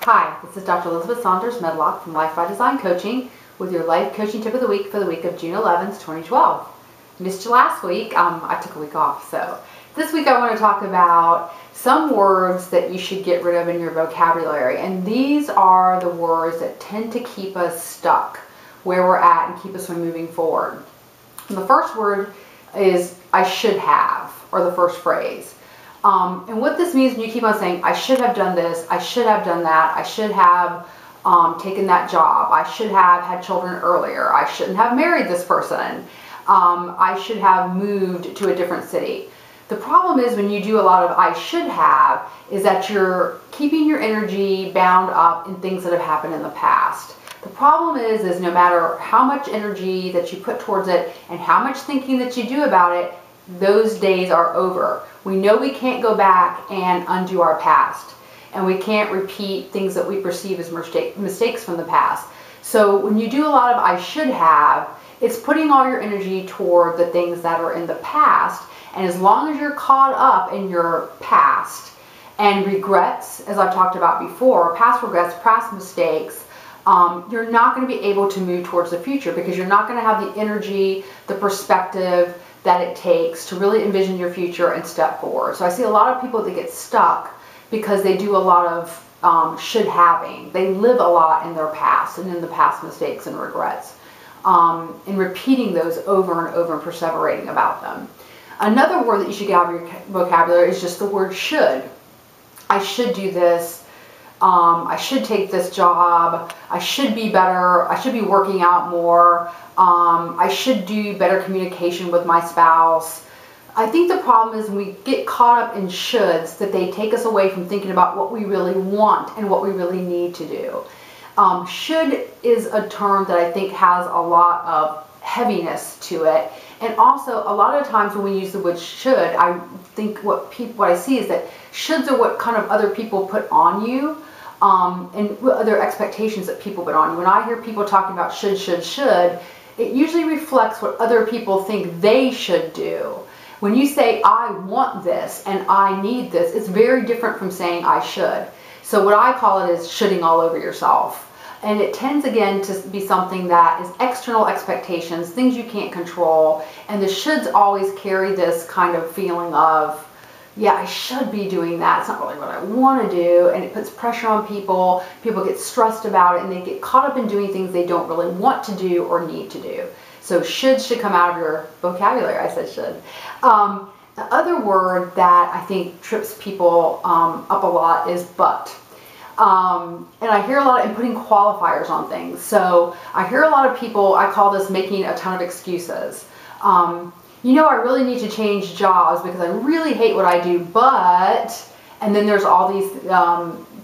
Hi, this is Dr. Lisabeth Medlock from Life by Design Coaching with your life coaching tip of the week for the week of June 11th, 2012. Missed you last week. I took a week off, so this week I want to talk about some words that you should get rid of in your vocabulary, and these are the words that tend to keep us stuck where we're at and keep us from moving forward. And the first word is I should have, or the first phrase. And what this means when you keep on saying, I should have done this, I should have done that, I should have taken that job, I should have had children earlier, I shouldn't have married this person, I should have moved to a different city. The problem is when you do a lot of I should have, is that you're keeping your energy bound up in things that have happened in the past. The problem is no matter how much energy that you put towards it and how much thinking that you do about it, those days are over. We know we can't go back and undo our past, and we can't repeat things that we perceive as mistakes from the past. So when you do a lot of I should have, it's putting all your energy toward the things that are in the past, and as long as you're caught up in your past and regrets, as I've talked about before, past regrets, past mistakes, you're not going to be able to move towards the future because you're not going to have the energy, the perspective that it takes to really envision your future and step forward. So I see a lot of people that get stuck because they do a lot of should having. They live a lot in their past and in the past mistakes and regrets, and repeating those over and over and perseverating about them. Another word that you should get out of your vocabulary is just the word should. I should do this. I should take this job. I should be better. I should be working out more. I should do better communication with my spouse. I think the problem is when we get caught up in shoulds that they take us away from thinking about what we really want and what we really need to do. Should is a term that I think has a lot of heaviness to it. And also, a lot of times when we use the word should, I think what I see is that shoulds are what kind of other people put on you, and other expectations that people put on you. When I hear people talking about should, it usually reflects what other people think they should do. When you say, I want this and I need this, it's very different from saying I should. So what I call it is shoulding all over yourself. And it tends again to be something that is external expectations, things you can't control. And the shoulds always carry this kind of feeling of, yeah, I should be doing that. It's not really what I want to do. And it puts pressure on people. People get stressed about it and they get caught up in doing things they don't really want to do or need to do. So should come out of your vocabulary. I said should. The other word that I think trips people up a lot is but. And I hear a lot of putting qualifiers on things. So I hear a lot of people, I call this making a ton of excuses. You know, I really need to change jobs because I really hate what I do, but, and then there's all these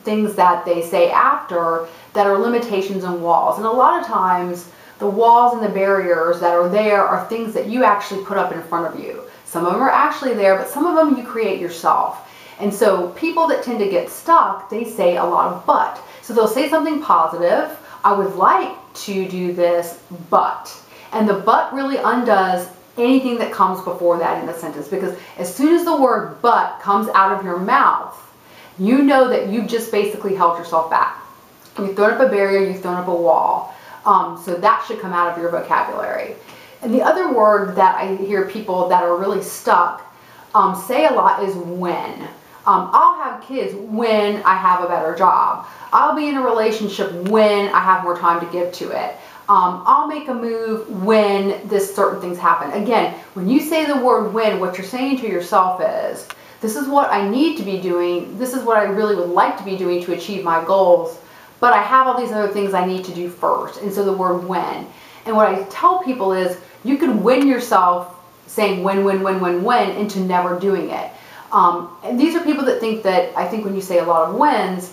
things that they say after that are limitations and walls. And a lot of times, the walls and the barriers that are there are things that you actually put up in front of you. Some of them are actually there, but some of them you create yourself. And so people that tend to get stuck, they say a lot of but. So they'll say something positive, I would like to do this, but. And the but really undoes anything that comes before that in the sentence, because as soon as the word but comes out of your mouth, you know that you've just basically held yourself back. You've thrown up a barrier, you've thrown up a wall. So that should come out of your vocabulary. And the other word that I hear people that are really stuck say a lot is when. I'll have kids when I have a better job. I'll be in a relationship when I have more time to give to it. I'll make a move when certain things happen. Again, when you say the word when, what you're saying to yourself is, this is what I need to be doing, this is what I really would like to be doing to achieve my goals, but I have all these other things I need to do first. And so the word when. And what I tell people is, you can win yourself saying when into never doing it. And these are people that think that, I think when you say a lot of wins,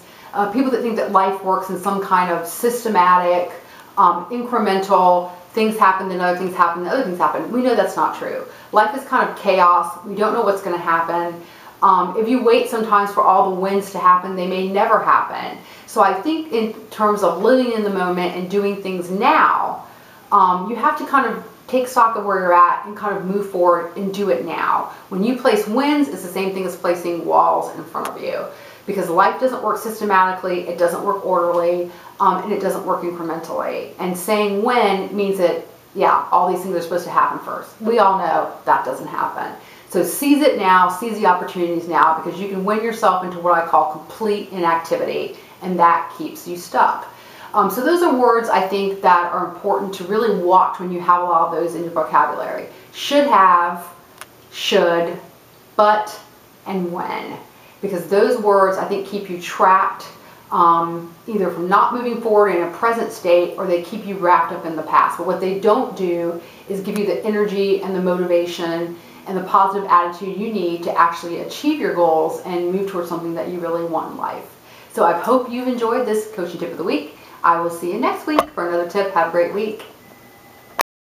people that think that life works in some kind of systematic, incremental, things happen, then other things happen, then other things happen. We know that's not true. Life is kind of chaos. We don't know what's going to happen. If you wait sometimes for all the wins to happen, they may never happen. So I think in terms of living in the moment and doing things now, you have to kind of take stock of where you're at and kind of move forward and do it now. When you place wins, it's the same thing as placing walls in front of you. because life doesn't work systematically, it doesn't work orderly, and it doesn't work incrementally. And saying when means that, yeah, all these things are supposed to happen first. We all know that doesn't happen. So seize it now, seize the opportunities now, because you can win yourself into what I call complete inactivity, and that keeps you stuck. So those are words I think that are important to really watch when you have a lot of those in your vocabulary. Should have, should, but, and when. Because those words I think keep you trapped either from not moving forward in a present state, or they keep you wrapped up in the past. But what they don't do is give you the energy and the motivation and the positive attitude you need to actually achieve your goals and move towards something that you really want in life. So I hope you've enjoyed this coaching tip of the week. I will see you next week for another tip. Have a great week.